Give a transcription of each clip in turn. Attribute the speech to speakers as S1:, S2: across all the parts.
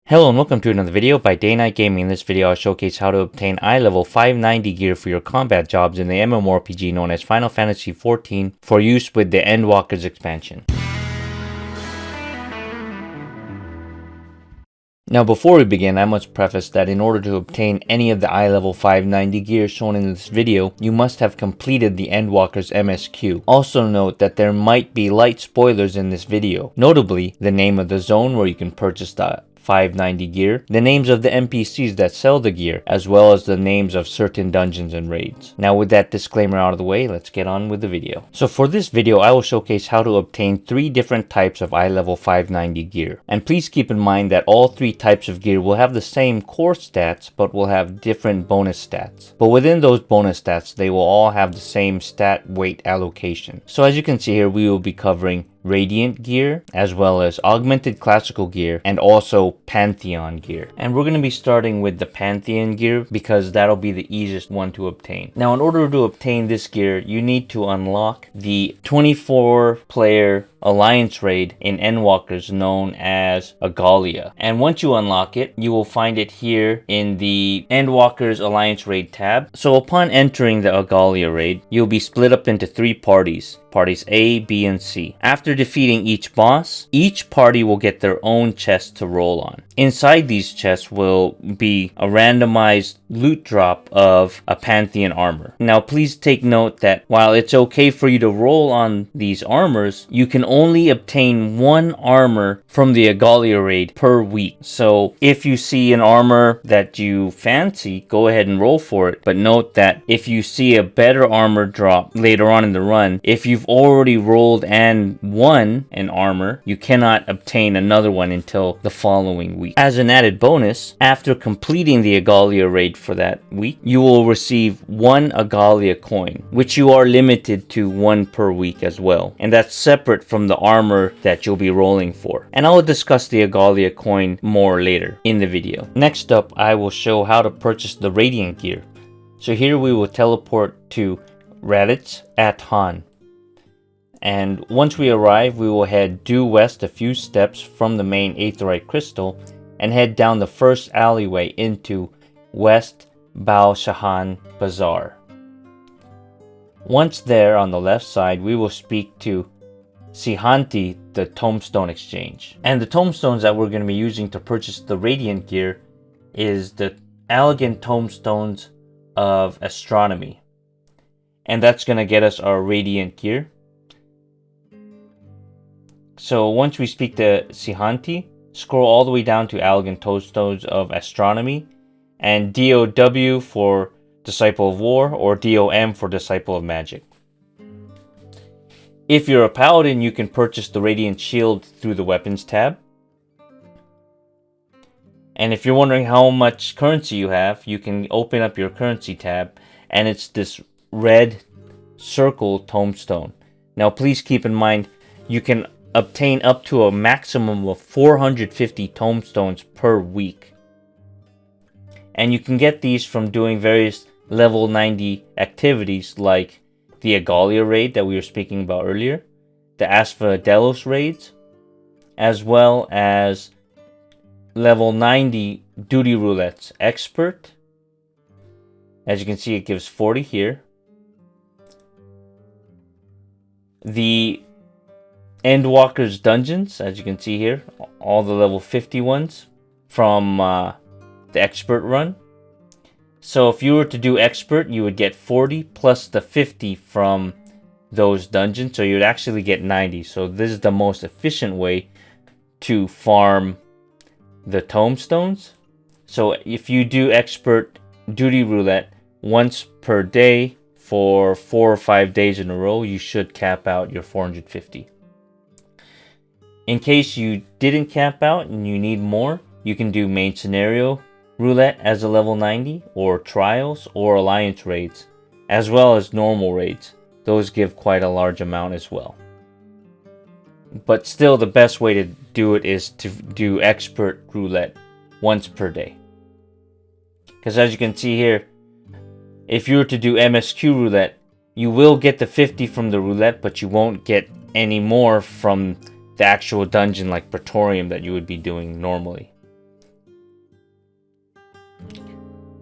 S1: Hello and welcome to another video by Day Night Gaming. In this video I'll showcase how to obtain iLVL 590 gear for your combat jobs in the MMORPG known as Final Fantasy XIV for use with the Endwalkers expansion. Now before we begin, I must preface that in order to obtain any of the iLVL 590 gear shown in this video, you must have completed the Endwalkers MSQ. Also note that there might be light spoilers in this video, notably the name of the zone where you can purchase the 590 gear, the names of the NPCs that sell the gear, as well as the names of certain dungeons and raids. Now with that disclaimer out of the way, let's get on with the video. So for this video, I will showcase how to obtain 3 different types of iLVL 590 gear. And please keep in mind that all 3 types of gear will have the same core stats, but will have different bonus stats. But within those bonus stats, they will all have the same stat weight allocation. So as you can see here, we will be covering Radiant gear, as well as Augmented classical gear, and also Pantheon gear. And we're going to be starting with the Pantheon gear because that'll be the easiest one to obtain. Now in order to obtain this gear, you need to unlock the 24-player alliance raid in Endwalkers known as Agalia. And once you unlock it, you will find it here in the Endwalkers alliance raid tab. So upon entering the Agalia raid, you'll be split up into 3 parties. Parties A, B, and C. After defeating each boss, each party will get their own chest to roll on. Inside these chests will be a randomized loot drop of a Pantheon armor. Now please take note that while it's okay for you to roll on these armors, you can only obtain 1 armor from the Agalia raid per week. So if you see an armor that you fancy, go ahead and roll for it. But note that if you see a better armor drop later on in the run, if you've already rolled and won an armor, you cannot obtain another one until the following week. As an added bonus, after completing the Agalia raid for that week, you will receive 1 Agalia coin, which you are limited to 1 per week as well. And that's separate from the armor that you'll be rolling for. And I will discuss the Agalia coin more later in the video. Next up, I will show how to purchase the Radiant gear. So here we will teleport to Raditz at Han. And once we arrive, we will head due west a few steps from the main Aetheryte crystal and head down the first alleyway into West Bao Shahan Bazaar. Once there on the left side, we will speak to Sihanti, the Tombstone Exchange. And the tombstones that we're going to be using to purchase the Radiant gear is the Elegant Tombstones of Astronomy. And that's going to get us our Radiant gear. So once we speak to Sihanti, scroll all the way down to Elegant Tombstones of Astronomy, and DOW for Disciple of War, or DOM for Disciple of Magic. If you're a Paladin, you can purchase the Radiant Shield through the Weapons tab. And if you're wondering how much currency you have, you can open up your Currency tab, and it's this red circle tombstone. Now please keep in mind, you can obtain up to a maximum of 450 tombstones per week. And you can get these from doing various level 90 activities like the Agalia raid that we were speaking about earlier, the Asphodelos raids, as well as level 90 duty roulettes. Expert, as you can see, it gives 40 here. The Endwalkers dungeons, as you can see here, all the level 50 ones from the expert run. So if you were to do expert, you would get 40 plus the 50 from those dungeons, so you would actually get 90. So this is the most efficient way to farm the tombstones. So if you do expert duty roulette once per day for 4 or 5 days in a row, you should cap out your 450. In case you didn't cap out and you need more, you can do main scenario roulette as a level 90, or trials or alliance raids, as well as normal raids. Those give quite a large amount as well. But still, the best way to do it is to do expert roulette once per day. Because as you can see here, if you were to do MSQ roulette, you will get the 50 from the roulette, but you won't get any more from the actual dungeon like Praetorium that you would be doing normally.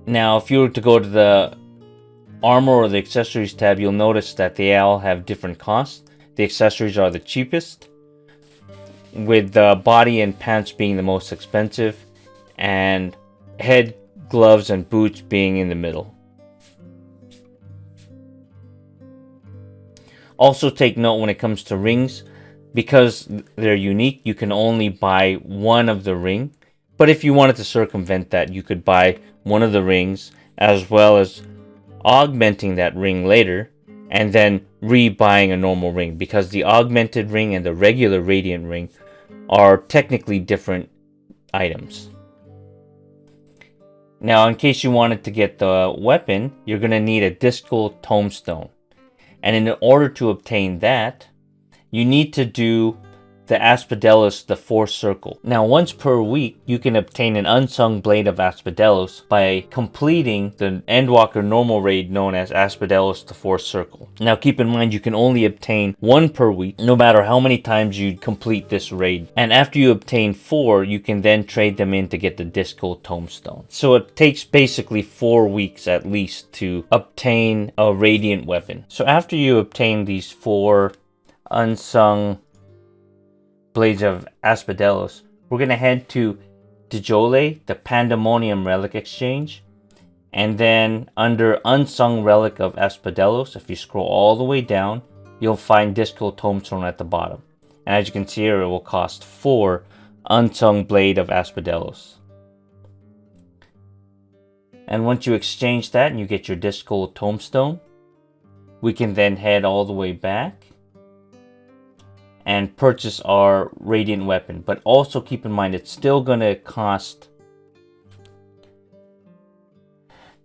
S1: Now, if you were to go to the armor or the accessories tab, you'll notice that they all have different costs. The accessories are the cheapest, with the body and pants being the most expensive, and head, gloves, and boots being in the middle. Also take note when it comes to rings, because they're unique, you can only buy one of the ring. But if you wanted to circumvent that, you could buy one of the rings as well as augmenting that ring later and then re-buying a normal ring, because the augmented ring and the regular radiant ring are technically different items. Now, in case you wanted to get the weapon, you're going to need a discal tombstone. And in order to obtain that, you need to do the Asphodelos, the fourth circle. Now, once per week, you can obtain an unsung blade of Asphodelos by completing the Endwalker normal raid known as Asphodelos, the fourth circle. Now, keep in mind, you can only obtain one per week, no matter how many times you complete this raid. And after you obtain 4, you can then trade them in to get the discal tombstone. So it takes basically 4 weeks at least to obtain a radiant weapon. So after you obtain these 4 unsung blades of Asphodelos, we're going to head to Dijole, the Pandemonium Relic Exchange, and then under Unsung Relic of Asphodelos, if you scroll all the way down, you'll find Discal Tombstone at the bottom. And as you can see here, it will cost 4 Unsung Blade of Asphodelos. And once you exchange that and you get your Discal Tombstone, we can then head all the way back and purchase our radiant weapon. But also keep in mind, it's still going to cost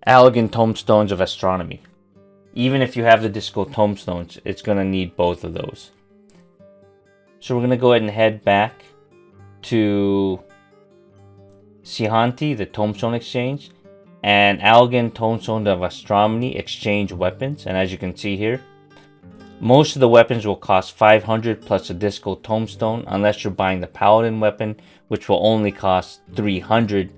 S1: Allagan Tombstones of Astronomy. Even if you have the Discal Tombstones, it's going to need both of those. So we're going to go ahead and head back to Sihanti, the Tombstone Exchange, and Allagan Tombstone of Astronomy exchange weapons. And as you can see here, most of the weapons will cost 500 plus a Discal Tombstone, unless you're buying the Paladin weapon, which will only cost 300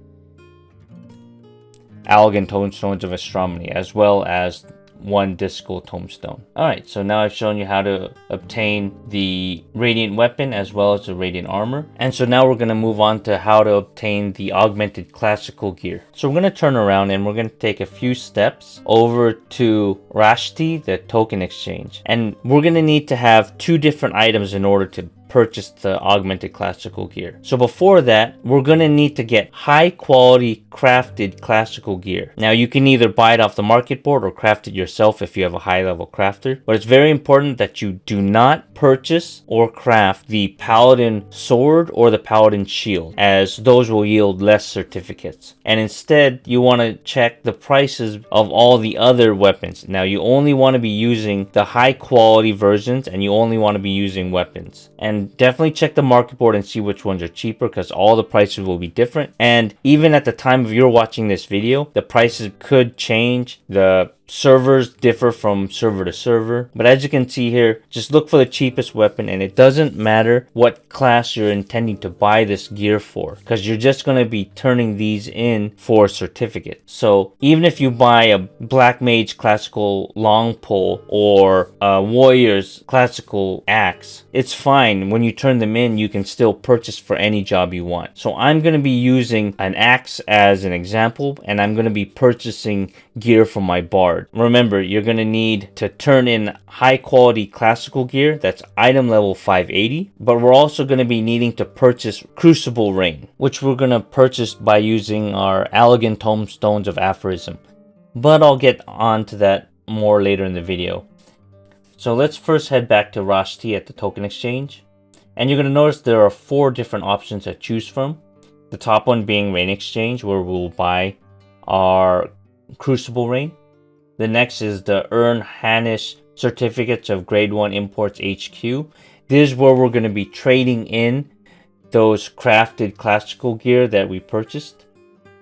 S1: Allagan Tombstones of Astronomy, as well as 1 Discal Tombstone. Alright, so now I've shown you how to obtain the Radiant Weapon as well as the Radiant Armor. And so now we're going to move on to how to obtain the Augmented Classical Gear. So we're going to turn around and we're going to take a few steps over to Rashti, the Token Exchange. And we're going to need to have 2 different items in order to purchase the Augmented Classical Gear. So before that, we're going to need to get high quality crafted classical gear. Now you can either buy it off the market board or craft it yourself if you have a high level crafter, but it's very important that you do not purchase or craft the Paladin sword or the Paladin shield, as those will yield less certificates. And instead, you want to check the prices of all the other weapons. Now you only want to be using the high quality versions, and you only want to be using weapons. And definitely check the market board and see which ones are cheaper, because all the prices will be different. And even at the time of you're watching this video, the prices could change. The servers differ from server to server, but as you can see here, just look for the cheapest weapon, and it doesn't matter what class you're intending to buy this gear for, because you're just going to be turning these in for certificates. So even if you buy a Black Mage classical long pole or a Warrior's classical axe, it's fine. When you turn them in, you can still purchase for any job you want. So I'm going to be using an axe as an example, and I'm going to be purchasing gear from my bard. Remember, you're going to need to turn in high quality classical gear that's item level 580, but we're also going to be needing to purchase Crucible Rain, which we're going to purchase by using our Allagan Tombstones of Aphorism. But I'll get on to that more later in the video. So let's first head back to Rashti at the Token Exchange. And you're going to notice there are 4 different options to choose from. The top one being Rain Exchange, where we'll buy our Crucible Rain. The next is the Earn Hanish Certificates of Grade 1 Imports HQ. This is where we're going to be trading in those crafted classical gear that we purchased.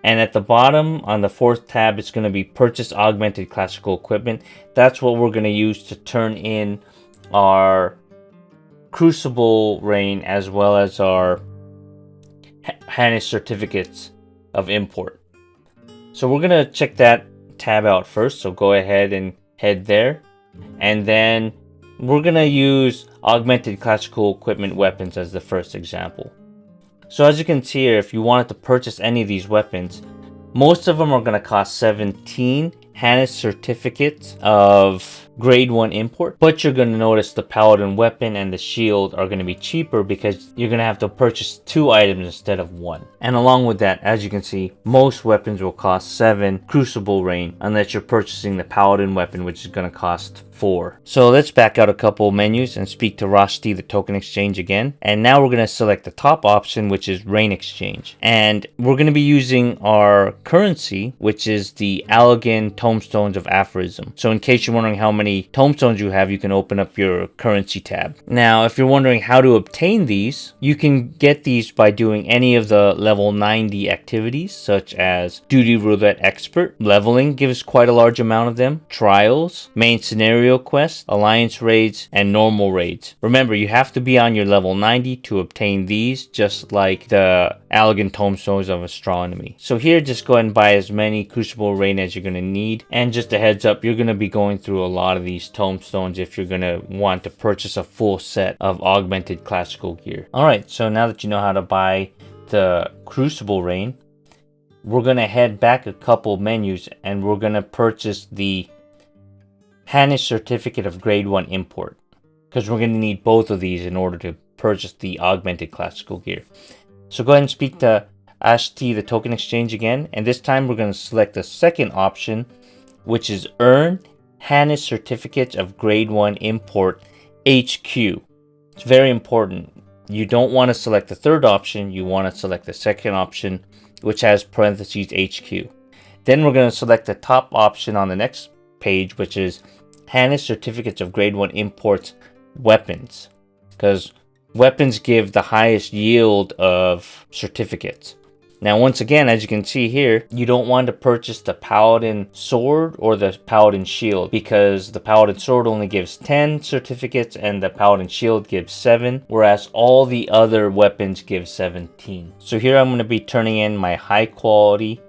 S1: And at the bottom on the 4th tab, it's going to be Purchase Augmented Classical Equipment. That's what we're going to use to turn in our Crucible Rain as well as our Hanish Certificates of Import. So we're gonna check that tab out first. So go ahead and head there. And then we're gonna use Augmented Classical Equipment Weapons as the first example. So as you can see here, if you wanted to purchase any of these weapons, most of them are gonna cost 17 Hannes certificates of grade 1 import, but you're going to notice the paladin weapon and the shield are going to be cheaper because you're going to have to purchase 2 items instead of 1. And along with that, as you can see, most weapons will cost 7 crucible rain unless you're purchasing the paladin weapon, which is going to cost 4. So let's back out a couple menus and speak to Rosti, the token exchange again. And now we're going to select the top option, which is rain exchange. And we're going to be using our currency, which is the Allegan Tomestones of Aphorism. So in case you're wondering how many tomestones you have, you can open up your currency tab. Now, if you're wondering how to obtain these, you can get these by doing any of the level 90 activities, such as Duty Roulette Expert. Leveling gives quite a large amount of them. Trials, main scenario quests, alliance raids, and normal raids. Remember, you have to be on your level 90 to obtain these, just like the Allegan Tomestones of Astronomy. So here, just go ahead and buy as many Crucible Rain as you're going to need. And just a heads up, you're going to be going through a lot of these tomestones if you're going to want to purchase a full set of Augmented Classical Gear. Alright, so now that you know how to buy the Crucible Rain, we're going to head back a couple menus and we're going to purchase the Hannes Certificate of Grade 1 Import, because we're going to need both of these in order to purchase the Augmented Classical Gear. So go ahead and speak to Ashti, the token exchange again, and this time we're going to select the second option, which is Earn Hannes Certificates of Grade 1 Import HQ. It's very important. You don't want to select the third option, you want to select the second option, which has parentheses HQ. Then we're going to select the top option on the next page, which is Hannes Certificates of Grade 1 Imports Weapons, because weapons give the highest yield of certificates. Now, once again, as you can see here, you don't want to purchase the Paladin Sword or the Paladin Shield, because the Paladin Sword only gives 10 certificates and the Paladin Shield gives 7, whereas all the other weapons give 17. So here I'm going to be turning in my high quality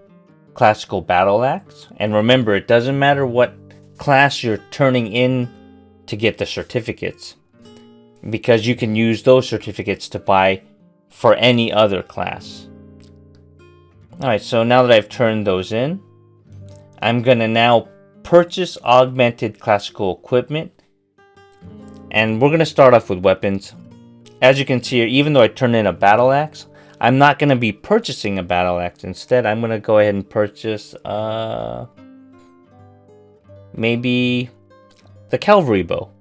S1: classical battle axe. And remember, it doesn't matter what class you're turning in to get the certificates, because you can use those certificates to buy for any other class. Alright, so now that I've turned those in, I'm going to now purchase Augmented Classical Equipment. And we're going to start off with weapons. As you can see here, even though I turned in a battle axe, I'm not going to be purchasing a battle axe. Instead, I'm going to go ahead and purchase maybe the cavalry bow.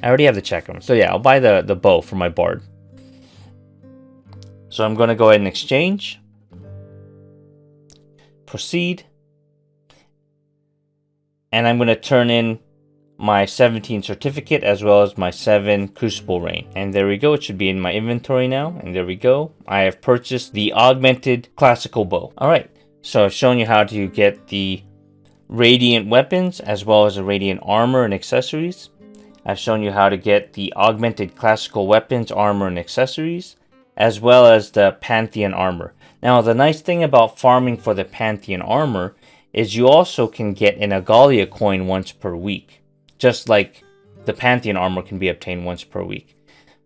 S1: I already have the chakram. So yeah, I'll buy the bow for my bard. So I'm going to go ahead and exchange. Proceed. And I'm going to turn in my 17 certificate as well as my 7 Crucible Rain. And there we go. It should be in my inventory now. And there we go. I have purchased the Augmented Classical Bow. Alright, so I've shown you how to get the Radiant weapons as well as the Radiant armor and accessories. I've shown you how to get the Augmented Classical weapons, armor, and accessories, as well as the Pantheon armor. Now, the nice thing about farming for the Pantheon armor is you also can get an Agalia coin once per week, just like the Pantheon armor can be obtained once per week.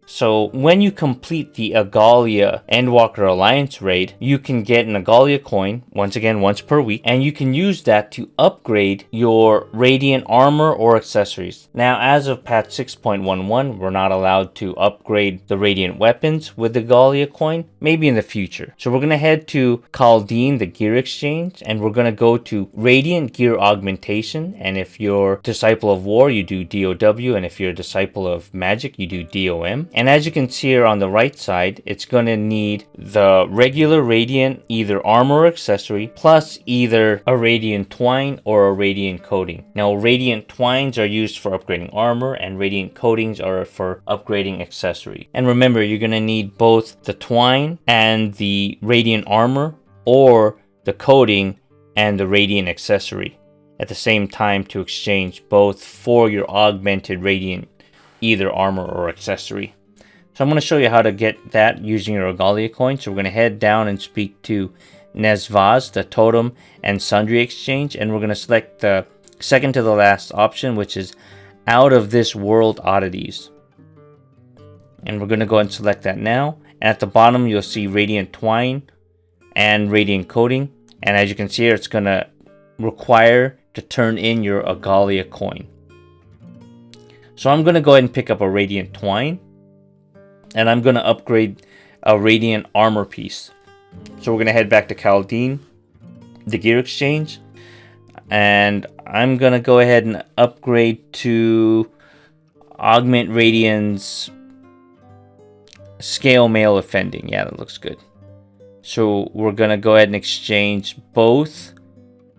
S1: So when you complete the Agalia Endwalker Alliance raid, you can get an Agalia coin, once again, once per week, and you can use that to upgrade your Radiant armor or accessories. Now, as of patch 6.11, we're not allowed to upgrade the Radiant weapons with the Agalia coin, maybe in the future. So we're going to head to Kaldeen, the gear exchange, and we're going to go to Radiant Gear Augmentation, and if you're Disciple of War, you do DOW, and if you're a Disciple of Magic, you do DOM. And as you can see here on the right side, it's going to need the regular Radiant either armor or accessory, plus either a Radiant twine or a Radiant coating. Now, Radiant twines are used for upgrading armor, and Radiant coatings are for upgrading accessory. And remember, you're going to need both the twine and the Radiant armor, or the coating and the Radiant accessory at the same time to exchange both for your augmented Radiant either armor or accessory. So I'm going to show you how to get that using your Agalia coin. So we're going to head down and speak to Nesvaz, the Totem and Sundry exchange, and we're going to select the second to the last option, which is Out of This World Oddities. And we're going to go ahead and select that now. And at the bottom, you'll see Radiant Twine and Radiant Coating. And as you can see here, it's going to require to turn in your Agalia coin. So I'm going to go ahead and pick up a Radiant Twine. And I'm going to upgrade a Radiant Armor piece. So we're going to head back to Caldine, the Gear Exchange. And I'm going to go ahead and upgrade to Augment Radiant's Scale Mail Offending. Yeah, that looks good. So we're going to go ahead and exchange both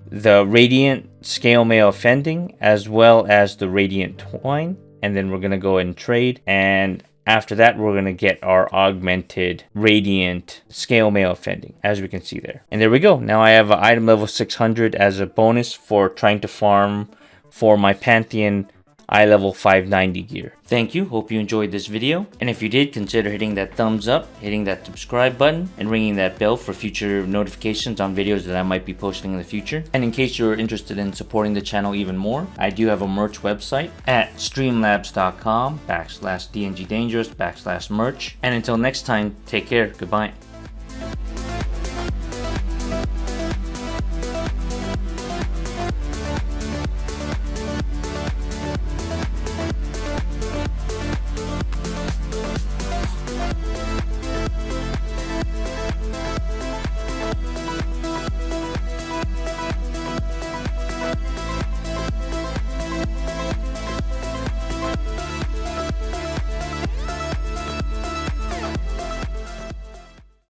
S1: the Radiant Scale Mail Offending as well as the Radiant Twine. And then we're going to go ahead and trade. And after that, we're going to get our Augmented Radiant Scale Mail Offending, as we can see there. And there we go. Now I have an item level 600 as a bonus for trying to farm for my Pantheon iLVL 590 gear. Thank you. Hope you enjoyed this video. And if you did, consider hitting that thumbs up, hitting that subscribe button, and ringing that bell for future notifications on videos that I might be posting in the future. And in case you're interested in supporting the channel even more, I do have a merch website at streamlabs.com/DNGdangerous/merch. And until next time, take care. Goodbye.